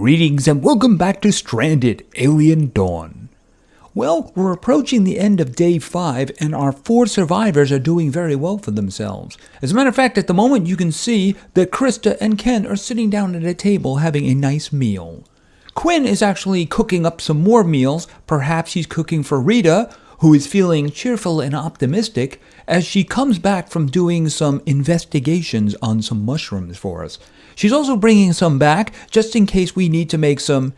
Greetings and welcome back to Stranded: Alien Dawn. Well, we're approaching the end of day 5 and our 4 survivors are doing very well for themselves. As a matter of fact, at the moment you can see that Krista and Ken are sitting down at a table having a nice meal. Quinn is actually cooking up some more meals. Perhaps he's cooking for Rita, who is feeling cheerful and optimistic as she comes back from doing some investigations on some mushrooms for us. She's also bringing some back just in case we need to make some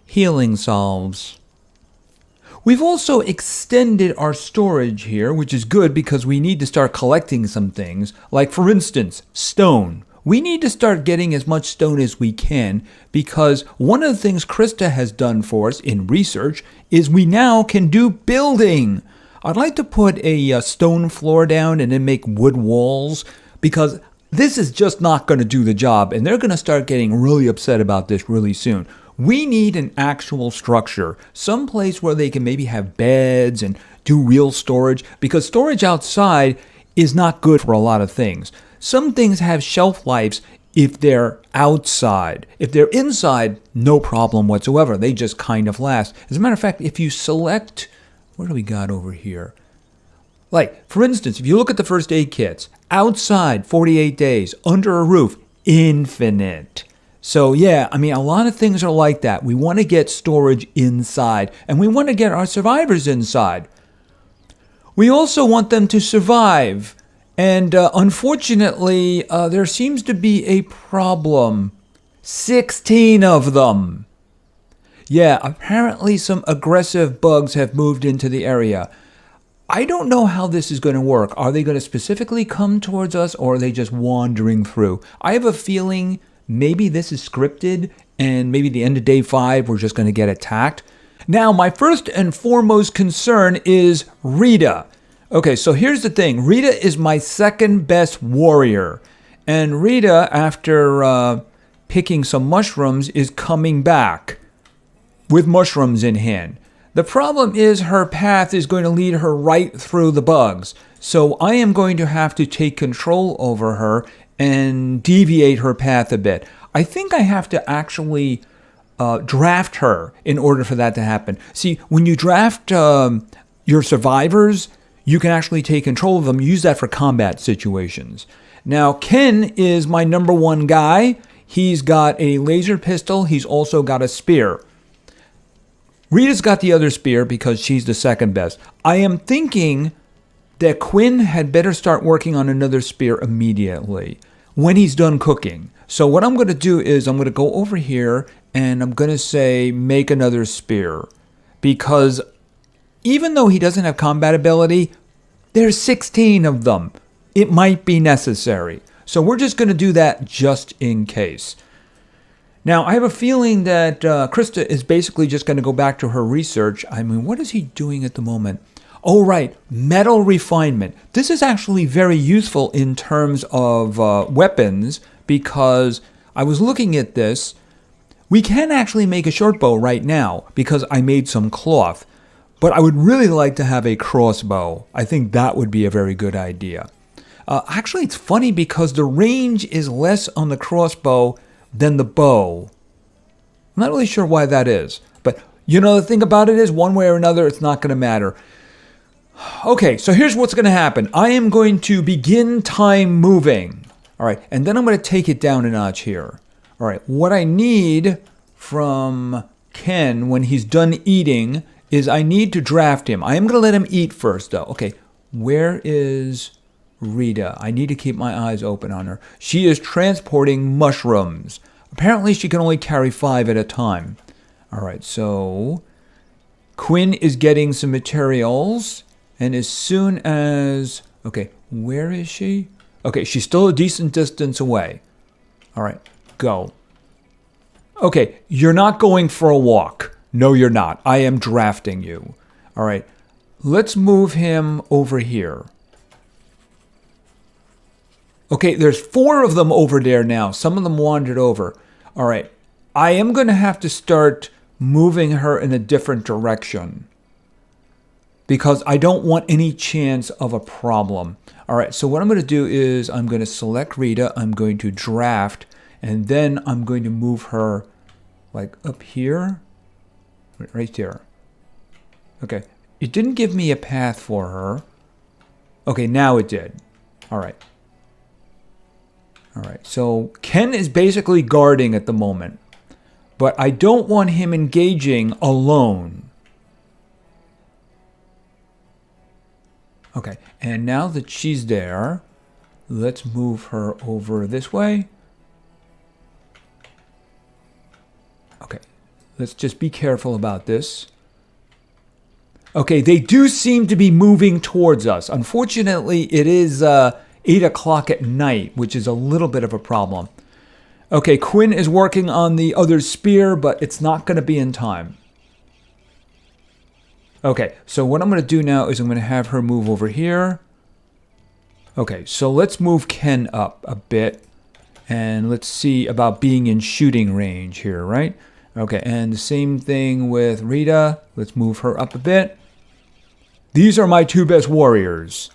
healing salves. We've also extended our storage here, which is good because we need to start collecting some things, like for instance, stone. We need to start getting as much stone as we can because one of the things Krista has done for us in research is we now can do building. I'd like to put a stone floor down and then make wood walls because this is just not going to do the job and they're going to start getting really upset about this really soon. We need an actual structure, some place where they can maybe have beds and do real storage because storage outside is not good for a lot of things. Some things have shelf lives if they're outside. If they're inside, no problem whatsoever. They just kind of last. As a matter of fact, if you select, what do we got over here? Like, for instance, if you look at the first aid kits, outside, 48 days, under a roof, infinite. So yeah, I mean, a lot of things are like that. We want to get storage inside, and we want to get our survivors inside. We also want them to survive. And unfortunately, there seems to be a problem. 16 of them. Yeah, apparently some aggressive bugs have moved into the area. I don't know how this is going to work. Are they going to specifically come towards us or are they just wandering through? I have a feeling maybe this is scripted and maybe the end of day 5 we're just going to get attacked. Now, my first and foremost concern is Rita. Okay, so here's the thing. Rita is my second best warrior. And Rita, after picking some mushrooms, is coming back with mushrooms in hand. The problem is her path is going to lead her right through the bugs. So I am going to have to take control over her and deviate her path a bit. I think I have to actually draft her in order for that to happen. See, when you draft your survivors, you can actually take control of them, use that for combat situations. Now, Ken is my number 1 guy. He's got a laser pistol. He's also got a spear. Rita's got the other spear because she's the second best. I am thinking that Quinn had better start working on another spear immediately when he's done cooking. So what I'm going to do is I'm going to go over here and I'm going to say make another spear because even though he doesn't have combat ability, there's 16 of them. It might be necessary. So we're just going to do that just in case. Now, I have a feeling that Krista is basically just going to go back to her research. I mean, what is he doing at the moment? Oh, right. Metal refinement. This is actually very useful in terms of weapons because I was looking at this. We can actually make a short bow right now because I made some cloth. But I would really like to have a crossbow. I think that would be a very good idea. Actually, it's funny because the range is less on the crossbow than the bow. I'm not really sure why that is. But you know, the thing about it is, one way or another, it's not going to matter. Okay, so here's what's going to happen. I am going to begin time moving. All right, and then I'm going to take it down a notch here. All right, what I need from Ken when he's done eating is I need to draft him. I am going to let him eat first, though. Okay, where is Rita? I need to keep my eyes open on her. She is transporting mushrooms. Apparently, she can only carry 5 at a time. All right, so Quinn is getting some materials. And as soon as... Okay, where is she? Okay, she's still a decent distance away. All right, go. Okay, you're not going for a walk. No, you're not. I am drafting you. All right, let's move him over here. Okay, there's 4 of them over there now. Some of them wandered over. All right, I am going to have to start moving her in a different direction because I don't want any chance of a problem. All right, so what I'm going to do is I'm going to select Rita. I'm going to draft, and then I'm going to move her Like up here? Right there. Okay. It didn't give me a path for her. Okay, now it did. All right. All right. So Ken is basically guarding at the moment. But I don't want him engaging alone. Okay. And now that she's there, let's move her over this way. Okay. Let's just be careful about this. Okay, they do seem to be moving towards us. Unfortunately, it is 8 o'clock at night, which is a little bit of a problem. Okay, Quinn is working on the other spear, but it's not going to be in time. Okay, so what I'm going to do now is I'm going to have her move over here. Okay, so let's move Ken up a bit. And let's see about being in shooting range here, right? Okay, and the same thing with Rita. Let's move her up a bit. These are my two best warriors.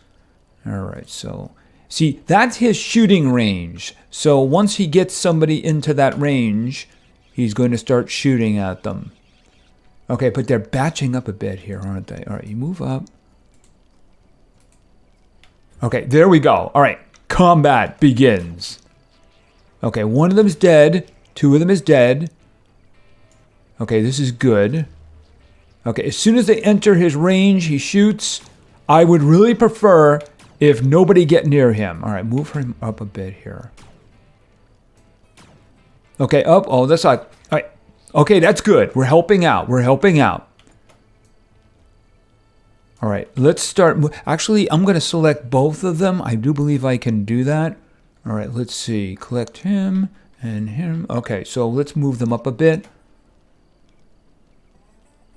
All right, so see, that's his shooting range. So once he gets somebody into that range, he's going to start shooting at them. Okay, but they're batching up a bit here, aren't they? All right, you move up. Okay, there we go. All right, combat begins. Okay, one of them's dead. Two of them is dead. Okay, this is good. Okay, as soon as they enter his range, he shoots. I would really prefer if nobody get near him. All right, move him up a bit here. Okay, up. Oh, that's not... All right. Okay, that's good. We're helping out. We're helping out. All right, let's start. Actually, I'm going to select both of them. I do believe I can do that. All right, let's see. Collect him and him. Okay, so let's move them up a bit.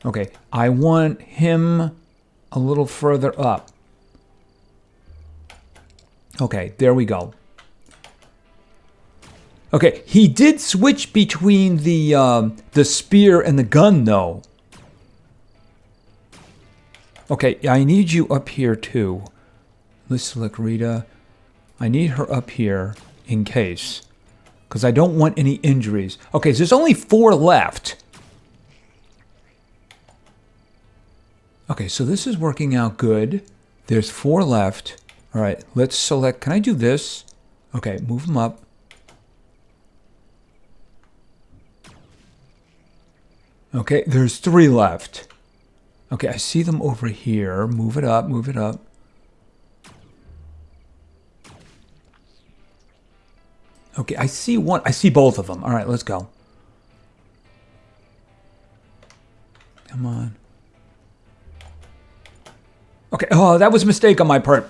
Okay, I want him a little further up. Okay, there we go. Okay, he did switch between the spear and the gun, though. Okay, I need you up here, too. Let's select Rita. I need her up here in case. Because I don't want any injuries. Okay, so there's only 4 left. Okay, so this is working out good. There's 4 left. All right, let's select. Can I do this? Okay, move them up. Okay, there's 3 left. Okay, I see them over here. Move it up, move it up. Okay, I see one. I see both of them. All right, let's go. Come on. Okay, oh, that was a mistake on my part.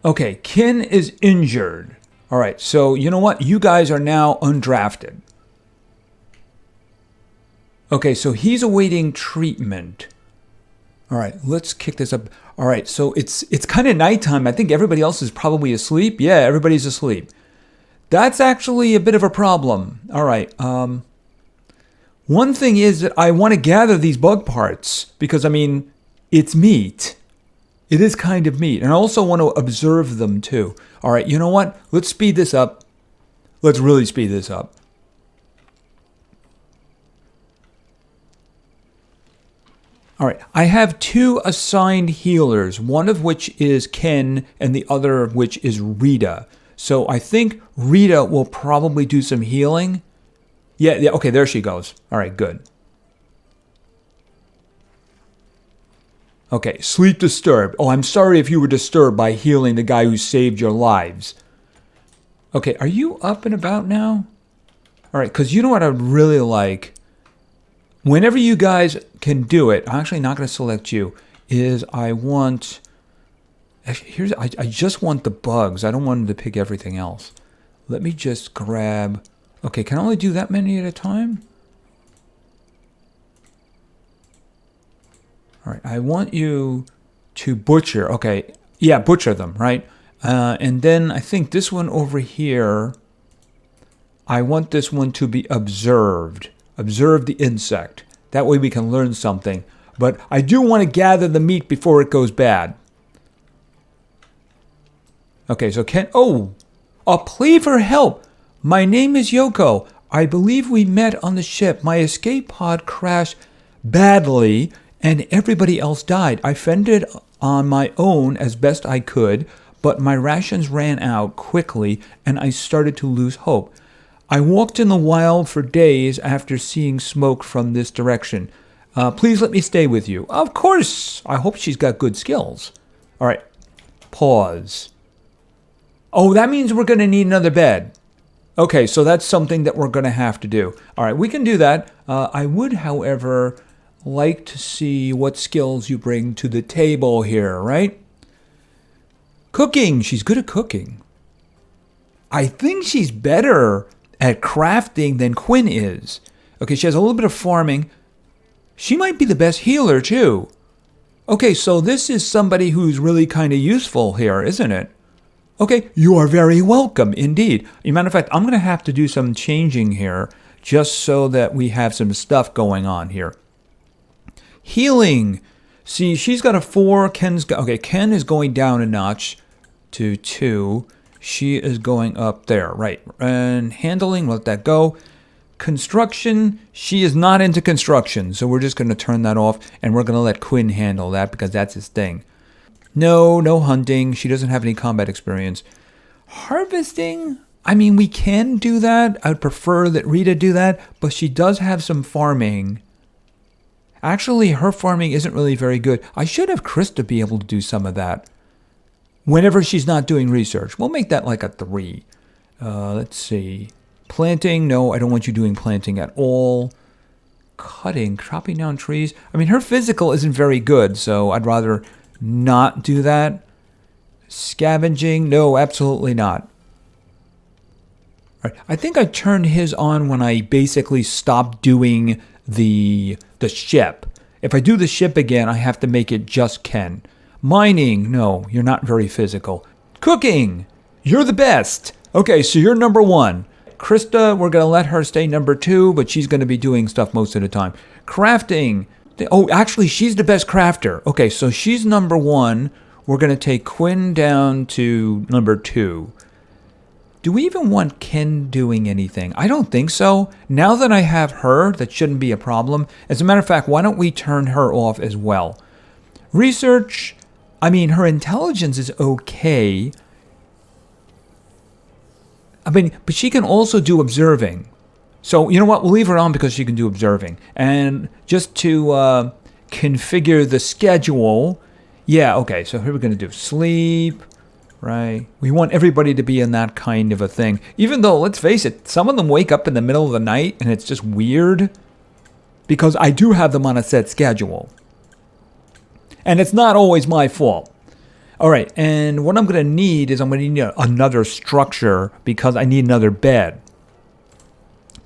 Okay, Ken is injured. All right, so you know what? You guys are now undrafted. Okay, so he's awaiting treatment. All right, let's kick this up. All right, so it's kind of nighttime. I think everybody else is probably asleep. Yeah, everybody's asleep. That's actually a bit of a problem. All right, one thing is that I want to gather these bug parts because, I mean, it's meat. It is kind of meat. And I also want to observe them too. All right, you know what? Let's speed this up. Let's really speed this up. All right, I have 2 assigned healers, one of which is Ken and the other of which is Rita. So I think Rita will probably do some healing. Yeah, okay, there she goes. All right, good. Okay, sleep disturbed. Oh, I'm sorry if you were disturbed by healing the guy who saved your lives. Okay, are you up and about now? All right, because you know what I'd really like? Whenever you guys can do it, I'm actually not going to select you, is I want... Actually, I just want the bugs. I don't want them to pick everything else. Let me just grab... Okay, can I only do that many at a time? All right, I want you to butcher. Okay, yeah, butcher them, right? And then I think this one over here, I want this one to be observed. Observe the insect. That way we can learn something. But I do want to gather the meat before it goes bad. Okay, so a plea for help. My name is Yoko. I believe we met on the ship. My escape pod crashed badly and everybody else died. I fended on my own as best I could, but my rations ran out quickly and I started to lose hope. I walked in the wild for days after seeing smoke from this direction. Please let me stay with you. Of course. I hope she's got good skills. All right. Pause. Oh, that means we're going to need another bed. Okay, so that's something that we're going to have to do. All right, we can do that. I would, however, like to see what skills you bring to the table here, right? Cooking. She's good at cooking. I think she's better at crafting than Quinn is. Okay, she has a little bit of farming. She might be the best healer, too. Okay, so this is somebody who's really kind of useful here, isn't it? Okay, you are very welcome, indeed. As a matter of fact, I'm going to have to do some changing here just so that we have some stuff going on here. Healing. See, she's got a 4. Ken is going down a notch to 2. She is going up there, right. And handling, let that go. Construction, she is not into construction, so we're just going to turn that off, and we're going to let Quinn handle that because that's his thing. No hunting. She doesn't have any combat experience. Harvesting, I mean, we can do that. I would prefer that Rita do that, but she does have some farming. Actually, her farming isn't really very good. I should have Krista be able to do some of that whenever she's not doing research. We'll make that like a 3. Let's see. Planting, no, I don't want you doing planting at all. Cutting, chopping down trees. I mean, her physical isn't very good, so I'd rather not do that. Scavenging, no, absolutely not. All right, I think I turned his on when I basically stopped doing the ship. If I do the ship again, I have to make it just Ken. Mining, no, you're not very physical. Cooking, you're the best. Okay, so you're number 1. Krista, we're going to let her stay number 2, but she's going to be doing stuff most of the time. Crafting. Oh, actually, she's the best crafter. Okay, so she's number 1. We're going to take Quinn down to number 2. Do we even want Ken doing anything? I don't think so. Now that I have her, that shouldn't be a problem. As a matter of fact, why don't we turn her off as well? Research. I mean, her intelligence is okay. I mean, but she can also do observing. So, you know what? We'll leave her on because she can do observing. And just to configure the schedule, yeah, okay, so here we're going to do sleep, right? We want everybody to be in that kind of a thing. Even though, let's face it, some of them wake up in the middle of the night and it's just weird because I do have them on a set schedule. And it's not always my fault. All right, and what I'm going to need is I'm going to need another structure because I need another bed.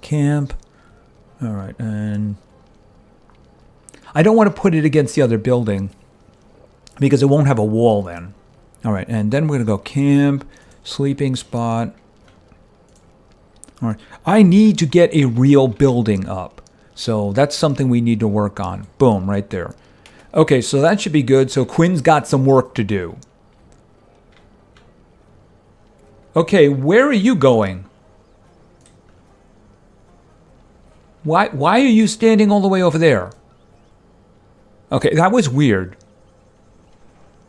Camp. All right, and I don't want to put it against the other building because it won't have a wall then. All right, and then we're going to go camp, sleeping spot. All right, I need to get a real building up. So that's something we need to work on. Boom, right there. Okay, so that should be good. So Quinn's got some work to do. Okay, where are you going? Why are you standing all the way over there? Okay, that was weird.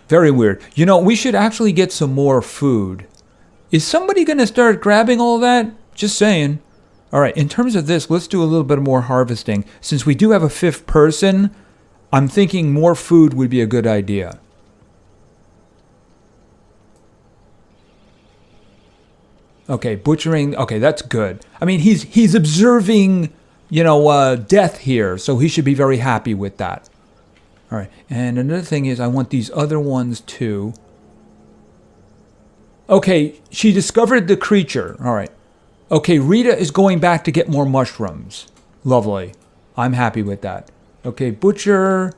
Very weird. You know, we should actually get some more food. Is somebody going to start grabbing all that? Just saying. All right, in terms of this, let's do a little bit more harvesting. Since we do have a 5th person, I'm thinking more food would be a good idea. Okay, butchering. Okay, that's good. I mean, he's observing, death here, so he should be very happy with that. All right, and another thing is I want these other ones too. Okay, she discovered the creature. All right. Okay, Rita is going back to get more mushrooms. Lovely. I'm happy with that. Okay, butcher,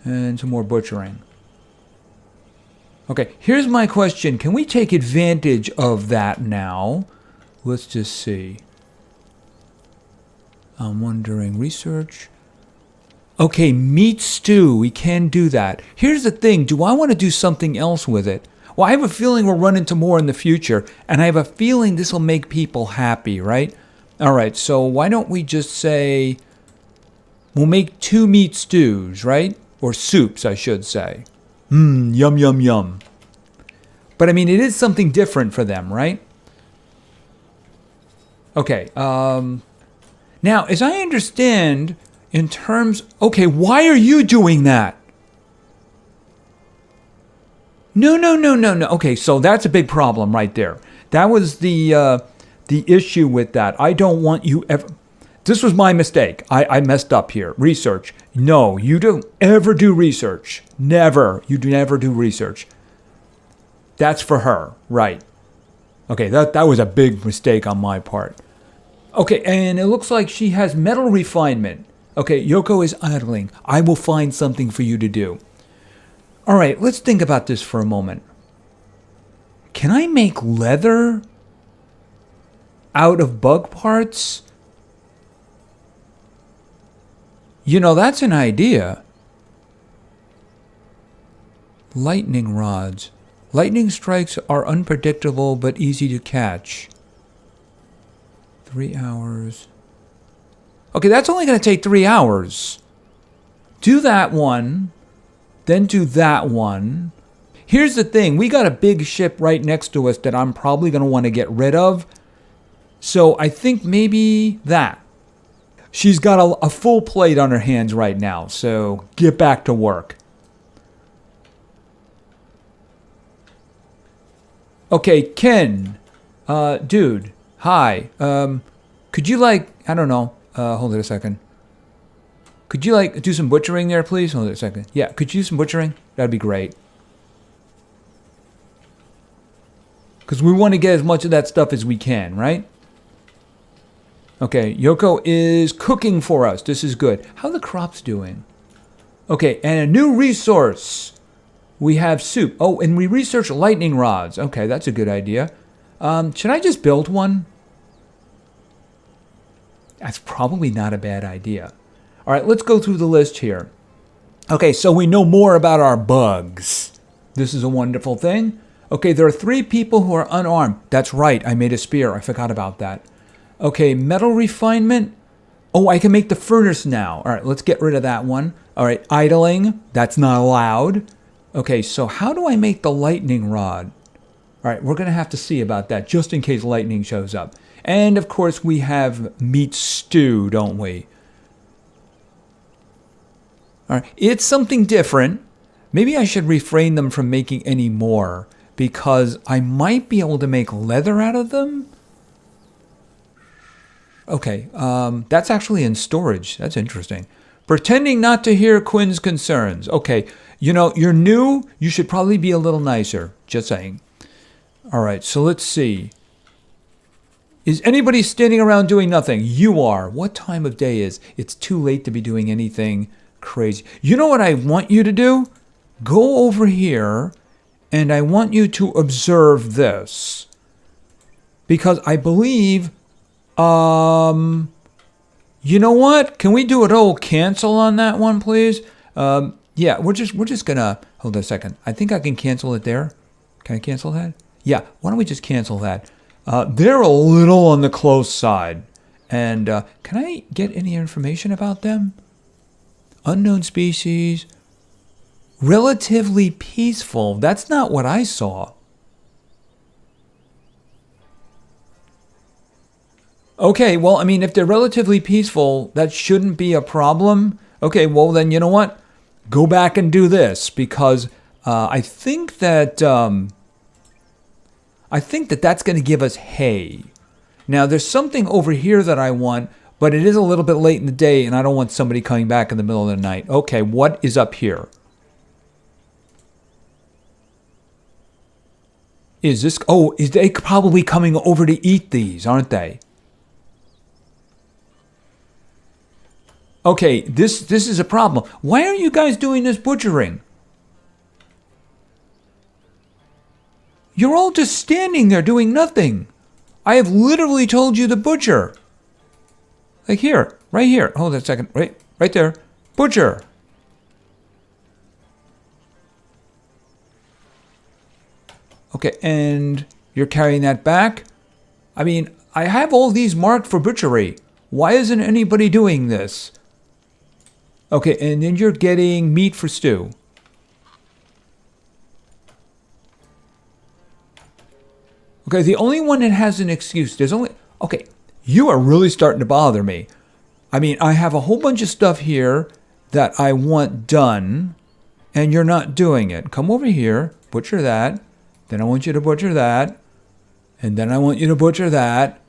and some more butchering. Okay, here's my question. Can we take advantage of that now? Let's just see. I'm wondering, research. Okay, meat stew. We can do that. Here's the thing. Do I want to do something else with it? Well, I have a feeling we'll run into more in the future, and I have a feeling this will make people happy, right? All right, so why don't we just say we'll make 2 meat stews, right? Or soups, I should say. Yum, yum, yum. But I mean, it is something different for them, right? Okay, now, as I understand, in terms... Okay, why are you doing that? No. Okay, so that's a big problem right there. That was the issue with that. I don't want you ever... This was my mistake. I messed up here. Research. No, you don't ever do research. Never. You do never do research. That's for her. Right. Okay, that was a big mistake on my part. Okay, and it looks like she has metal refinement. Okay, Yoko is idling. I will find something for you to do. All right, let's think about this for a moment. Can I make leather out of bug parts? You know, that's an idea. Lightning rods. Lightning strikes are unpredictable but easy to catch. 3 hours. Okay, that's only going to take 3 hours. Do that one. Then do that one. Here's the thing. We got a big ship right next to us that I'm probably going to want to get rid of. So I think maybe that. She's got a full plate on her hands right now. So get back to work. Okay, Ken. Dude. Hi. Could you I don't know. Hold it a second. Could you do some butchering there, please? Hold it a second. Yeah, could you do some butchering? That'd be great. Because we want to get as much of that stuff as we can, right? Okay, Yoko is cooking for us. This is good. How are the crops doing? Okay, and a new resource. We have soup. Oh, and we research lightning rods. Okay, that's a good idea. Should I just build one? That's probably not a bad idea. All right, let's go through the list here. Okay, so we know more about our bugs. This is a wonderful thing. Okay, there are 3 people who are unarmed. That's right, I made a spear. I forgot about that. Okay, metal refinement. Oh, I can make the furnace now. All right, let's get rid of that one. All right, idling. That's not allowed. Okay, so how do I make the lightning rod? All right, we're going to have to see about that just in case lightning shows up. And, of course, we have meat stew, don't we? All right, it's something different. Maybe I should refrain them from making any more because I might be able to make leather out of them. Okay, that's actually in storage. That's interesting. Pretending not to hear Quinn's concerns. Okay, you know, you're new. You should probably be a little nicer. Just saying. All right, so let's see. Is anybody standing around doing nothing? You are. What time of day is? It's too late to be doing anything crazy. You know what I want you to do? Go over here, and I want you to observe this. Because I believe, you know what? Can we do an old cancel on that one, please? Yeah, we're just gonna, hold on a second. I think I can cancel it there. Can I cancel that? Yeah, why don't we just cancel that? They're a little on the close side. And can I get any information about them? Unknown species. Relatively peaceful. That's not what I saw. Okay, well, I mean, if they're relatively peaceful, that shouldn't be a problem. Okay, well, then you know what? Go back and do this because I think that that's going to give us hay. Now, there's something over here that I want, but it is a little bit late in the day, and I don't want somebody coming back in the middle of the night. Okay, what is up here? Is this... Oh, is they probably coming over to eat these, aren't they? Okay, this is a problem. Why aren't you guys doing this butchering? You're all just standing there doing nothing. I have literally told you to butcher. Like here, right here. Hold on a second. Right there. Butcher. Okay, and you're carrying that back? I mean, I have all these marked for butchery. Why isn't anybody doing this? Okay, and then you're getting meat for stew. Okay, the only one that has an excuse, there's only... Okay, you are really starting to bother me. I mean, I have a whole bunch of stuff here that I want done, and you're not doing it. Come over here, butcher that. Then I want you to butcher that. And then I want you to butcher that.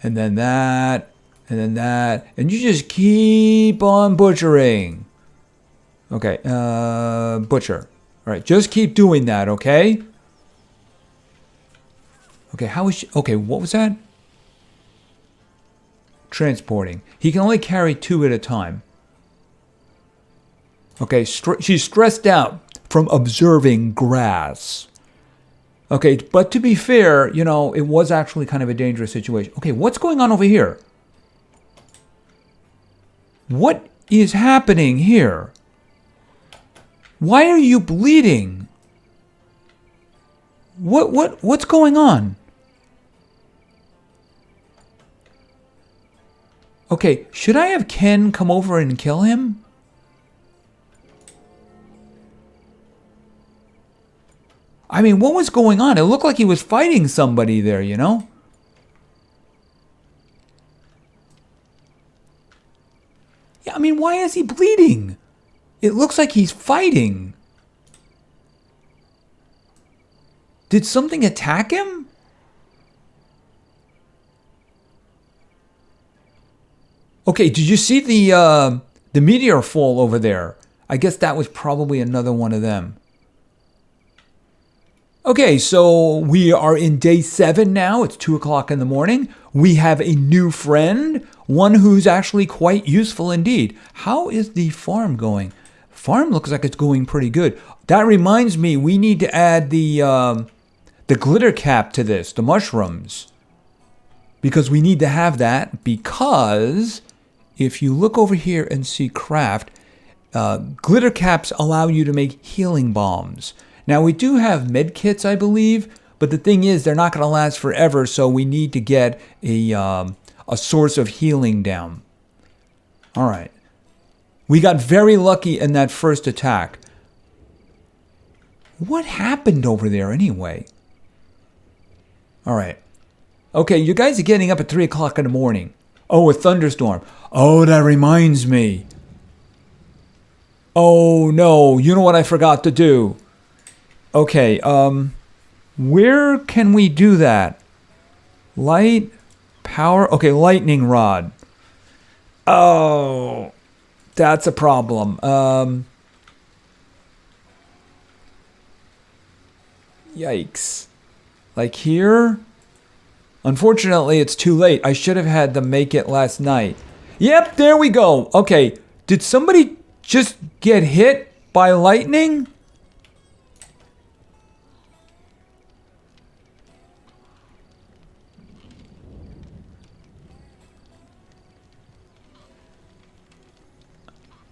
And then that. And then that. And you just keep on butchering. Okay, butcher. All right, just keep doing that, okay? Okay, how is she? Okay, what was that? Transporting. He can only carry 2 at a time. Okay, she's stressed out from observing grass. Okay, but to be fair, you know, it was actually kind of a dangerous situation. Okay, what's going on over here? What is happening here? Why are you bleeding? What's going on? Okay, should I have Ken come over and kill him? I mean, what was going on? It looked like he was fighting somebody there, you know? Yeah, I mean, why is he bleeding? It looks like he's fighting. Did something attack him? Okay, did you see the meteor fall over there? I guess that was probably another one of them. Okay, so we are in day 7 now. It's 2 o'clock in the morning. We have a new friend, one who's actually quite useful indeed. How is the farm going? Farm looks like it's going pretty good. That reminds me, we need to add the glitter cap to this, the mushrooms. Because we need to have that, because if you look over here and see craft, glitter caps allow you to make healing bombs. Now, we do have med kits, I believe, but the thing is, they're not going to last forever, so we need to get a source of healing down. All right. We got very lucky in that first attack. What happened over there anyway? All right. Okay, you guys are getting up at 3 o'clock in the morning. Oh, a thunderstorm. Oh, that reminds me. Oh, no. You know what I forgot to do? Okay, where can we do that? Light, power, okay, lightning rod. Oh, that's a problem. Yikes. Like here? Unfortunately, it's too late. I should have had them make it last night. Yep, there we go. Okay, did somebody just get hit by lightning?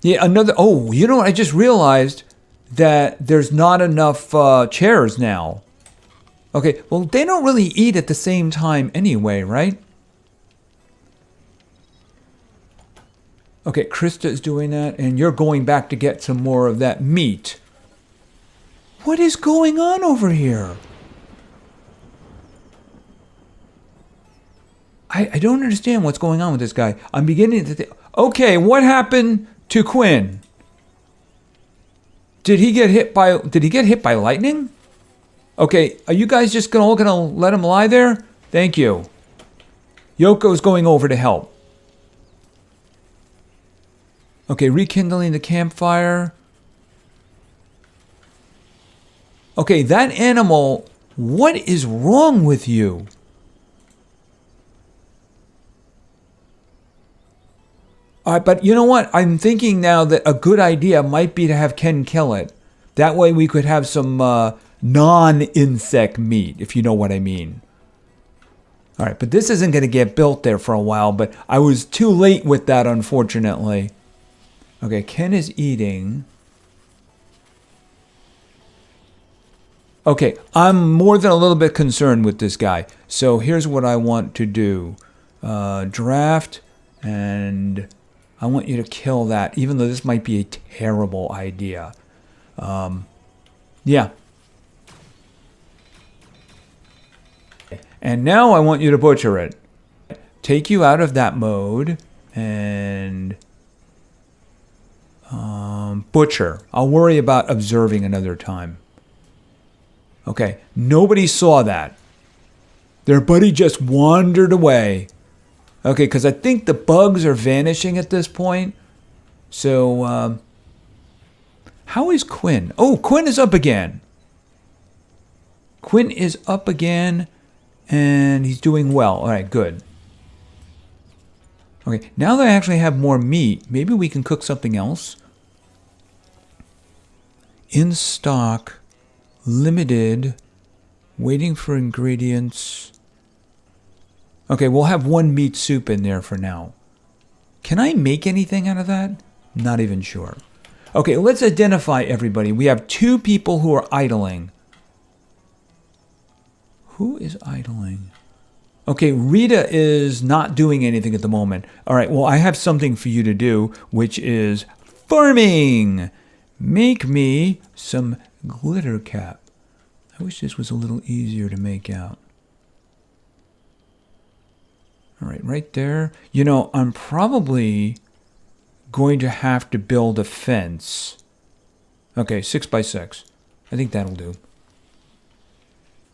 Yeah, another... Oh, you know what? I just realized that there's not enough chairs now. Okay, well, they don't really eat at the same time anyway, right? Okay, Krista is doing that, and you're going back to get some more of that meat. What is going on over here? I don't understand what's going on with this guy. I'm beginning to think... Okay, what happened to Quinn? Did he get hit by lightning? Okay, are you guys just all gonna let him lie there? Thank you. Yoko's going over to help. Okay, rekindling the campfire. Okay, that animal, what is wrong with you? But you know what? I'm thinking now that a good idea might be to have Ken kill it. That way we could have some non-insect meat, if you know what I mean. All right, but this isn't going to get built there for a while, but I was too late with that, unfortunately. Okay, Ken is eating. Okay, I'm more than a little bit concerned with this guy. So here's what I want to do. Draft, and I want you to kill that, even though this might be a terrible idea. Yeah. And now I want you to butcher it. Take you out of that mode and butcher. I'll worry about observing another time. Okay, nobody saw that. Their buddy just wandered away. Okay, because I think the bugs are vanishing at this point. So, how is Quinn? Oh, Quinn is up again. Quinn is up again, and he's doing well. All right, good. Okay, now that I actually have more meat, maybe we can cook something else. In stock, limited, waiting for ingredients. Okay, we'll have one meat soup in there for now. Can I make anything out of that? Not even sure. Okay, let's identify everybody. We have 2 people who are idling. Who is idling? Okay, Rita is not doing anything at the moment. All right, well, I have something for you to do, which is farming. Make me some glitter cap. I wish this was a little easier to make out. All right, right there. You know, I'm probably going to have to build a fence. Okay, 6 by 6. I think that'll do.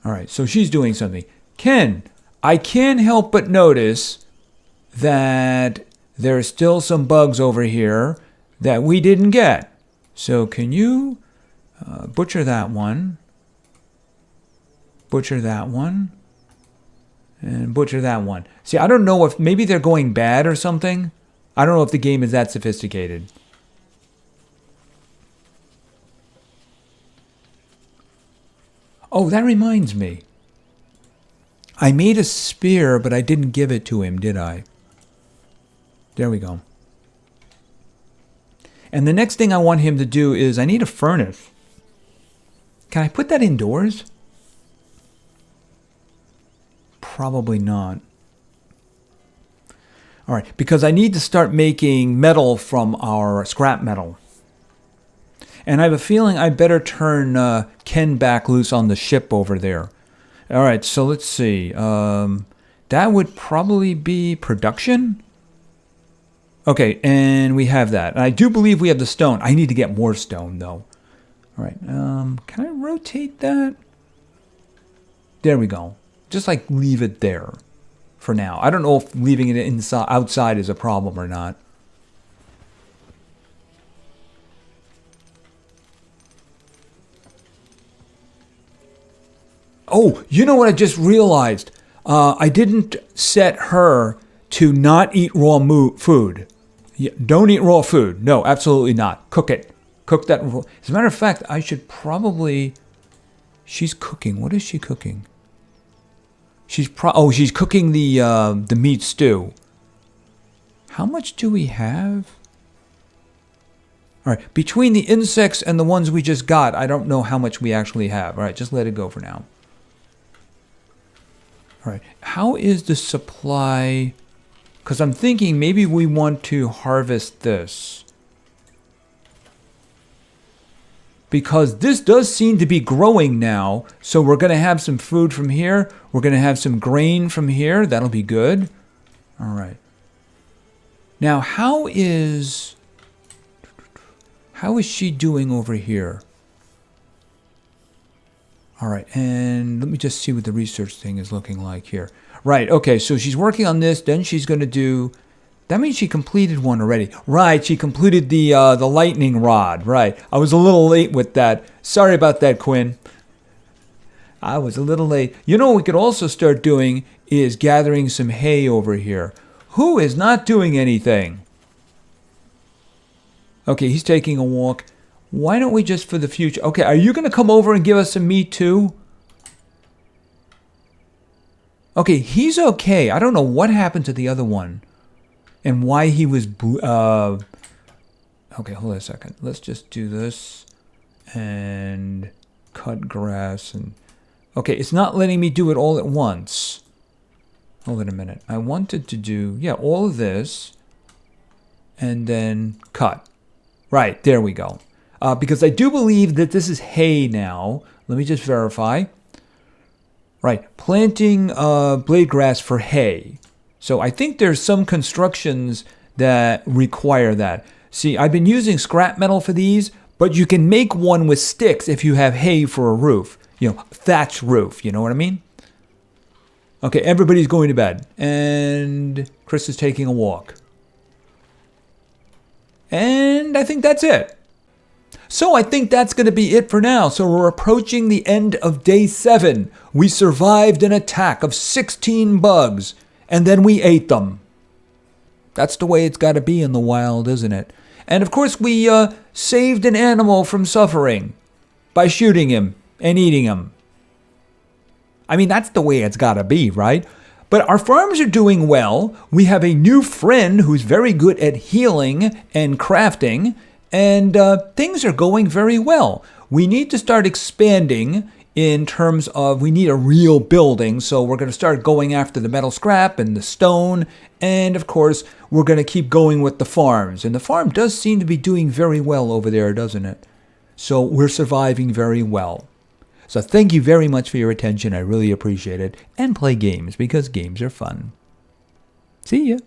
All right, so she's doing something. Ken, I can't help but notice that there are still some bugs over here that we didn't get. So can you butcher that one? Butcher that one. And butcher that one. See, I don't know if maybe they're going bad or something. I don't know if the game is that sophisticated. Oh, that reminds me. I made a spear, but I didn't give it to him, did I? There we go. And the next thing I want him to do is I need a furnace. Can I put that indoors? Probably not. All right, because I need to start making metal from our scrap metal. And I have a feeling I better turn Ken back loose on the ship over there. All right, so let's see. That would probably be production. Okay, and we have that. And I do believe we have the stone. I need to get more stone, though. All right, can I rotate that? There we go. Just like leave it there for now. I don't know if leaving it inside, outside is a problem or not. Oh, you know what I just realized? I didn't set her to not eat raw food. Don't eat raw food. No, absolutely not. Cook it. Cook that. As a matter of fact, I should probably... She's cooking. What is she cooking? She's cooking the meat stew. How much do we have? All right, between the insects and the ones we just got, I don't know how much we actually have. All right, just let it go for now. All right, how is the supply? Because I'm thinking maybe we want to harvest this. Because this does seem to be growing now. So we're going to have some food from here. We're going to have some grain from here. That'll be good. All right. Now, how is she doing over here? All right, and let me just see what the research thing is looking like here. Right, okay, so she's working on this. Then she's going to do... That means she completed one already. Right, she completed the lightning rod. Right, I was a little late with that. Sorry about that, Quinn. I was a little late. You know what we could also start doing is gathering some hay over here. Who is not doing anything? Okay, he's taking a walk. Why don't we just for the future... Okay, are you going to come over and give us some meat too? Okay, he's okay. I don't know what happened to the other one. And why he was... Okay, hold on a second. Let's just do this. And cut grass and... Okay, it's not letting me do it all at once. Hold on a minute. I wanted to do, yeah, all of this and then cut. Right, there we go. Because I do believe that this is hay now. Let me just verify. Right, planting blade grass for hay. So I think there's some constructions that require that. See, I've been using scrap metal for these, but you can make one with sticks if you have hay for a roof. You know, thatch roof, you know what I mean? Okay, everybody's going to bed. And Chris is taking a walk. And I think that's it. So I think that's going to be it for now. So we're approaching the end of day 7. We survived an attack of 16 bugs, and then we ate them. That's the way it's got to be in the wild, isn't it? And of course we saved an animal from suffering by shooting him and eating him. I mean, that's the way it's got to be, right? But our farms are doing well. We have a new friend who's very good at healing and crafting. And things are going very well. We need to start expanding in terms of we need a real building. So we're going to start going after the metal scrap and the stone. And of course, we're going to keep going with the farms. And the farm does seem to be doing very well over there, doesn't it? So we're surviving very well. So thank you very much for your attention. I really appreciate it. And play games because games are fun. See ya.